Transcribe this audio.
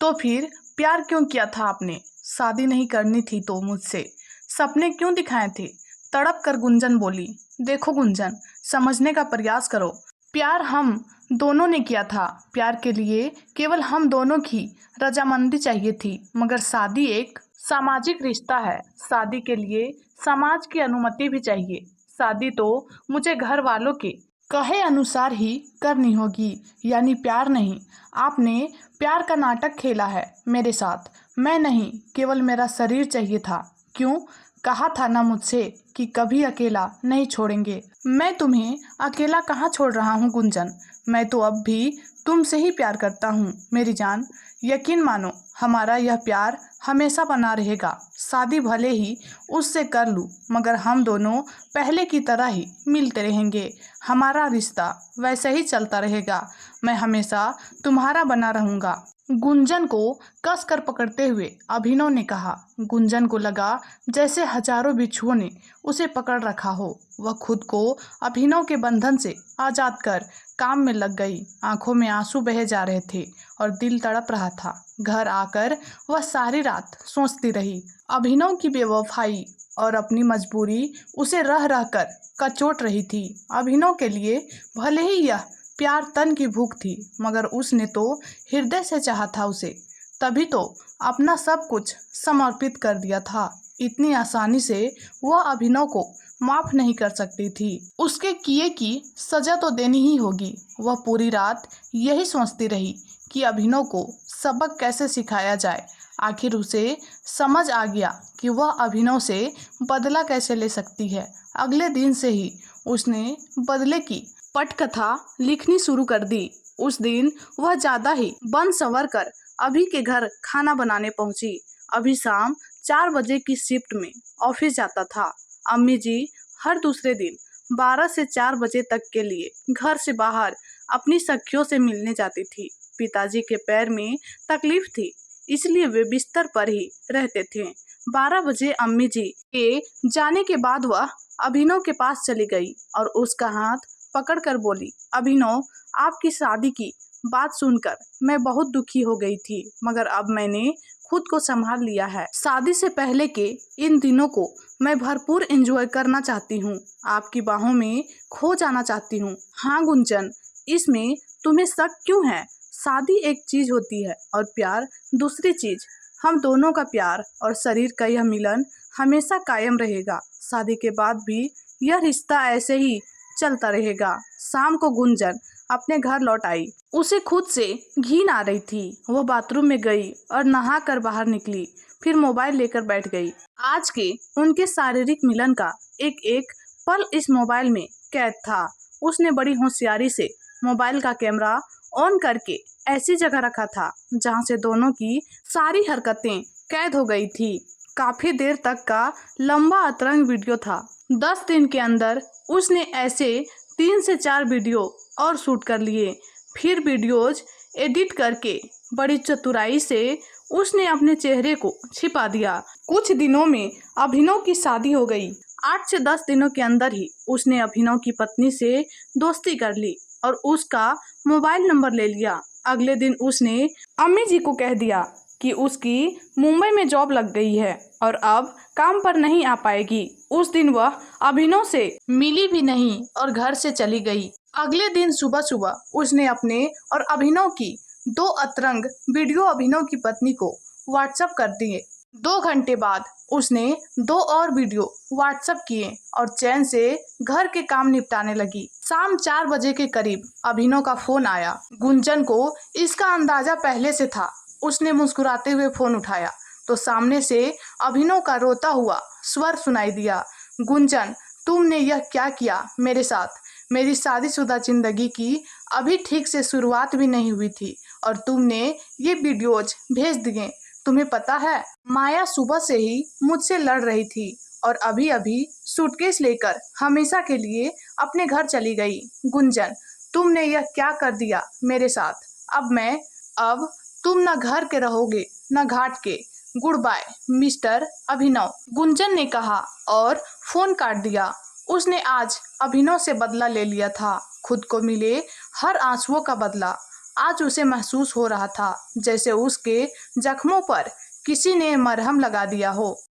तो फिर प्यार क्यों किया था आपने? शादी नहीं करनी थी तो मुझसे सपने क्यों दिखाए थे? तड़प कर गुंजन बोली। देखो गुंजन, समझने का प्रयास करो। प्यार हम दोनों ने किया था। प्यार के लिए केवल हम दोनों की रजामंदी चाहिए थी, मगर शादी एक सामाजिक रिश्ता है। शादी के लिए समाज की अनुमति भी चाहिए। शादी तो मुझे घर वालों के कहे अनुसार ही करनी होगी, यानी प्यार नहीं। आपने प्यार का नाटक खेला है मेरे साथ। मैं नहीं, केवल मेरा शरीर चाहिए था। क्यों? कहा था ना मुझसे कि कभी अकेला नहीं छोड़ेंगे। मैं तुम्हें अकेला कहाँ छोड़ रहा हूँ गुंजन। मैं तो अब भी तुमसे ही प्यार करता हूँ मेरी जान। यकीन मानो, हमारा यह प्यार हमेशा बना रहेगा। शादी भले ही उससे कर लूँ, मगर हम दोनों पहले की तरह ही मिलते रहेंगे। हमारा रिश्ता वैसे ही चलता रहेगा। मैं हमेशा तुम्हारा बना रहूँगा। गुंजन को कस कर पकड़ते हुए अभिनव ने कहा। गुंजन को लगा जैसे हजारों बिच्छुओं ने उसे पकड़ रखा हो। वह खुद को अभिनव के बंधन से आजाद कर काम में लग गई। आंखों में आंसू बहे जा रहे थे और दिल तड़प रहा था। घर आकर वह सारी रात सोचती रही। अभिनव की बेवफाई और अपनी मजबूरी उसे रह रह कर कचोट रही थी। अभिनव के लिए भले ही यह प्यार तन की भूख थी, मगर उसने तो हृदय से चाहा था उसे। तभी तो अपना सब कुछ समर्पित कर दिया था। इतनी आसानी से वह अभिनव को माफ नहीं कर सकती थी। उसके किए की सजा तो देनी ही होगी। वह पूरी रात यही सोचती रही कि अभिनव को सबक कैसे सिखाया जाए। आखिर उसे समझ आ गया कि वह अभिनव से बदला कैसे ले सकती है। अगले दिन से ही उसने बदले की पटकथा लिखनी शुरू कर दी। उस दिन वह ज्यादा ही बन संवर कर अभी के घर खाना बनाने पहुंची। अभी शाम 4 बजे की शिफ्ट में ऑफिस जाता था। अम्मी जी हर दूसरे दिन 12 से 4 बजे तक के लिए घर से बाहर अपनी सखियों से मिलने जाती थी। पिताजी के पैर में तकलीफ थी, इसलिए वे बिस्तर पर ही रहते थे। 12 बजे अम्मी जी के जाने के बाद वह अभिनव के पास चली गई और उसका हाथ पकड़कर बोली, अभिनव, आपकी शादी की बात सुनकर मैं बहुत दुखी हो गई थी, मगर अब मैंने खुद को संभाल लिया है। शादी से पहले के इन दिनों को मैं भरपूर एंजॉय करना चाहती हूँ। आपकी बाहों में खो जाना चाहती हूँ। हाँ गुंजन, इसमें तुम्हें शक क्यों है? शादी एक चीज होती है और प्यार दूसरी चीज। हम दोनों का प्यार और शरीर का यह मिलन हमेशा कायम रहेगा। शादी के बाद भी यह रिश्ता ऐसे ही चलता रहेगा। शाम को गुंजन अपने घर लौट आई। उसे खुद से घिन आ रही थी। वह बाथरूम में गई और नहा कर बाहर निकली, फिर मोबाइल लेकर बैठ गई। आज के उनके शारीरिक मिलन का एक एक पल इस मोबाइल में कैद था। उसने बड़ी होशियारी से मोबाइल का कैमरा ऑन करके ऐसी जगह रखा था जहां से दोनों की सारी हरकतें कैद हो गई थी। काफी देर तक का लंबा अतरंग वीडियो था। 10 दिन के अंदर उसने ऐसे 3 से 4 वीडियो और शूट कर लिए। फिर वीडियोज एडिट करके बड़ी चतुराई से उसने अपने चेहरे को छिपा दिया। कुछ दिनों में अभिनव की शादी हो गई। 8 से 10 दिनों के अंदर ही उसने अभिनव की पत्नी से दोस्ती कर ली और उसका मोबाइल नंबर ले लिया। अगले दिन उसने अम्मी जी को कह दिया कि उसकी मुंबई में जॉब लग गई है और अब काम पर नहीं आ पाएगी। उस दिन वह अभिनव से मिली भी नहीं और घर से चली गई। अगले दिन सुबह सुबह उसने अपने और अभिनव की 2 अतरंग वीडियो अभिनव की पत्नी को व्हाट्सएप कर दिए। 2 घंटे बाद उसने 2 और वीडियो व्हाट्सएप किए और चैन से घर के काम निपटाने लगी। शाम 4 बजे के करीब अभिनव का फोन आया। गुंजन को इसका अंदाजा पहले से था। उसने मुस्कुराते हुए फोन उठाया तो सामने से अभिनव का रोता हुआ स्वर सुनाई दिया। गुंजन, तुमने यह क्या किया मेरे साथ? मेरी शादीशुदा जिंदगी की अभी ठीक से शुरुआत भी नहीं हुई थी और तुमने ये वीडियोज भेज दिए। तुम्हें पता है, माया सुबह से ही मुझसे लड़ रही थी और अभी अभी सूटकेस लेकर हमेशा के लिए अपने घर चली गई। गुंजन, तुमने यह क्या कर दिया मेरे साथ? अब तुम न घर के रहोगे न घाट के। गुड बाय मिस्टर अभिनव, गुंजन ने कहा और फोन काट दिया। उसने आज अभिनव से बदला ले लिया था, खुद को मिले हर आंसुओं का बदला। आज उसे महसूस हो रहा था जैसे उसके जख्मों पर किसी ने मरहम लगा दिया हो।